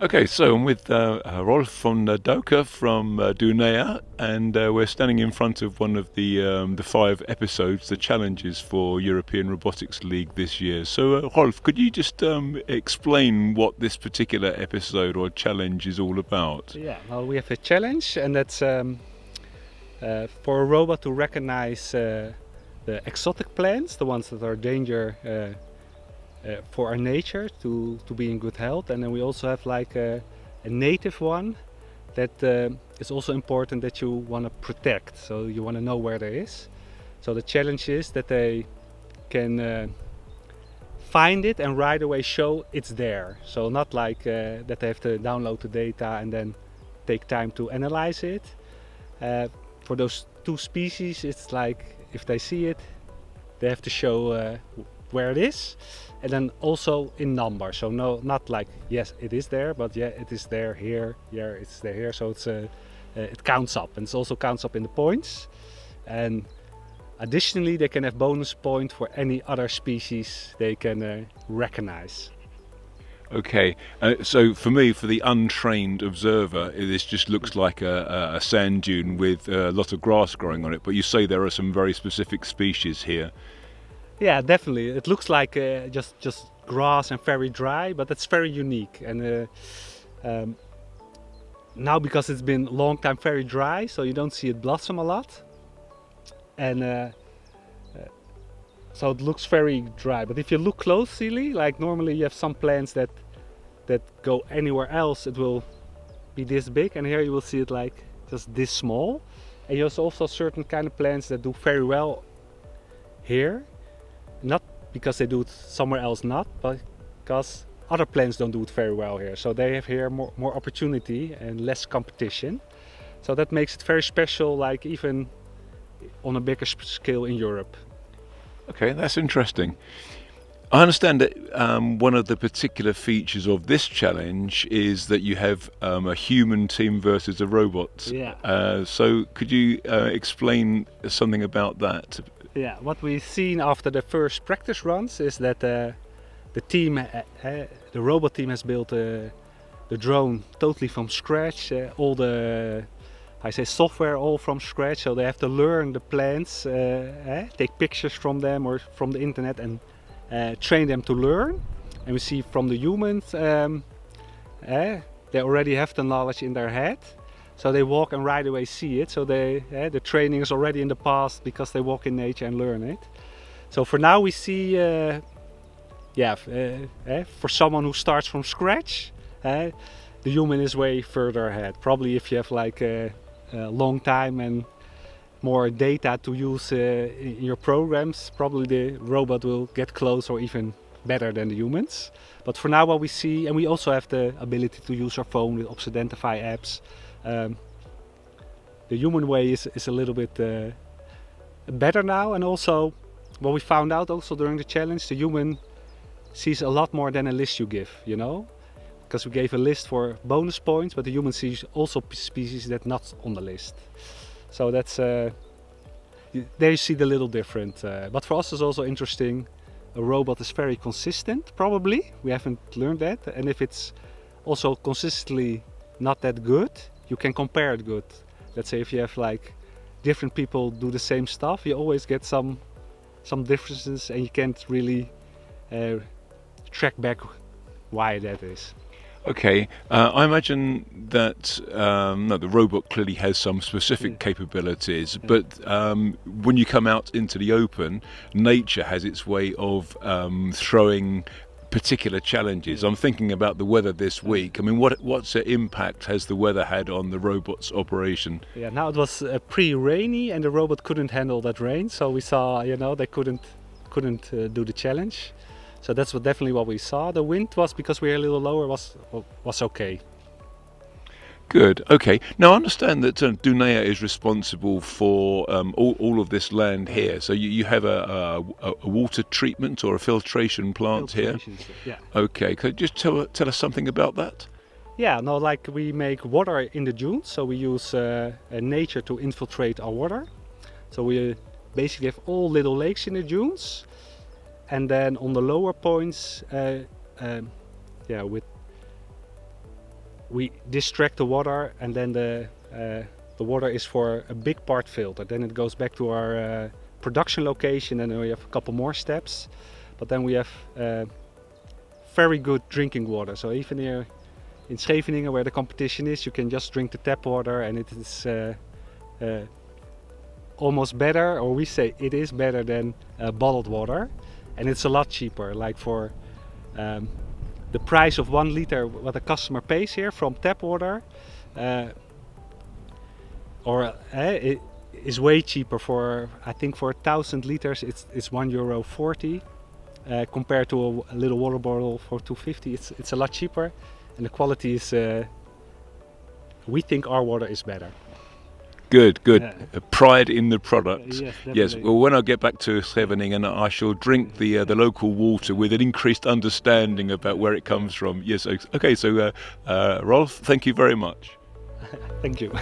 Okay, so I'm with Rolf van Duijker from Dunea, and we're standing in front of one of the 5 episodes, the challenges for European Robotics League this year. So, Rolf, could you just explain what this particular episode or challenge is all about? Yeah, well, we have a challenge, and that's for a robot to recognize the exotic plants, the ones that are danger for our nature to be in good health. And then we also have like a native one that is also important that you want to protect, so you want to know where there is. So the challenge is that they can find it and right away show it's there, so not like that they have to download the data and then take time to analyze it. For those 2 species, it's like if they see it, they have to show where it is, and then also in number. So no, not like yes it is there, but yeah it is there here, yeah it's there here. So it's it counts up, and it also counts up in the points. And additionally, they can have bonus point for any other species they can recognize. Okay, so for me, for the untrained observer, this just looks like a sand dune with a lot of grass growing on it, but you say there are some very specific species here. Yeah, definitely. It looks like just grass and very dry, but it's very unique. And now, because it's been a long time very dry, so you don't see it blossom a lot. And so it looks very dry. But if you look closely, like normally you have some plants that go anywhere else, it will be this big, and here you will see it like just this small. And there's also certain kind of plants that do very well here. Not because they do it somewhere else not, but because other plants don't do it very well here. So they have here more opportunity and less competition. So that makes it very special, like even on a bigger scale in Europe. Okay, that's interesting. I understand that one of the particular features of this challenge is that you have a human team versus a robot. Yeah. So could you explain something about that? Yeah, what we've seen after the first practice runs is that the team, the robot team, has built the drone totally from scratch. All the software all from scratch. So they have to learn the plants, take pictures from them or from the internet, and train them to learn. And we see from the humans, they already have the knowledge in their head. So they walk and right away see it. So the training is already in the past because they walk in nature and learn it. So for now we see, for someone who starts from scratch, the human is way further ahead. Probably if you have like a long time and more data to use in your programs, probably the robot will get close or even better than the humans. But for now what we see, and we also have the ability to use our phone with Obsidentify apps. The human way is a little bit better now, and also what we found out also during the challenge, the human sees a lot more than a list you give, you know, because we gave a list for bonus points, but the human sees also species that not on the list. So that's there you see the little different. But for us it's also interesting. A robot is very consistent, probably. We haven't learned that, and if it's also consistently not that good, you can compare it good. Let's say if you have like different people do the same stuff, you always get some differences, and you can't really track back why that is. Okay, I imagine that the robot clearly has some specific capabilities, but when you come out into the open, nature has its way of throwing particular challenges. I'm thinking about the weather this week. I mean, what's the impact has the weather had on the robot's operation? Yeah, now it was pre-rainy, and the robot couldn't handle that rain, so we saw, they couldn't do the challenge. So that's definitely what we saw. The wind was, because we were a little lower, was okay. Good. Okay. Now I understand that Dunea is responsible for all of this land here. So you have a water treatment or a filtration plant here. Yeah. Okay. Could you just tell us something about that? Yeah. No, like we make water in the dunes. So we use nature to infiltrate our water. So we basically have all little lakes in the dunes. And then on the lower points, with we distract the water, and then the water is for a big part filtered. Then it goes back to our production location, and then we have a couple more steps. But then we have very good drinking water. So even here in Scheveningen, where the competition is, you can just drink the tap water, and it is almost better, or we say it is better than bottled water, and it's a lot cheaper. Like for the price of 1 liter, what a customer pays here from tap water, it is way cheaper. For I think for 1,000 liters, it's €1.40. Compared to a little water bottle for €2.50, it's a lot cheaper, and the quality is. We think our water is better. Good. Pride in the product. Yes, yes. definitely. Well, when I get back to Scheveningen, I shall drink the local water with an increased understanding about where it comes from. Yes. Okay. So, Rolf, thank you very much. Thank you.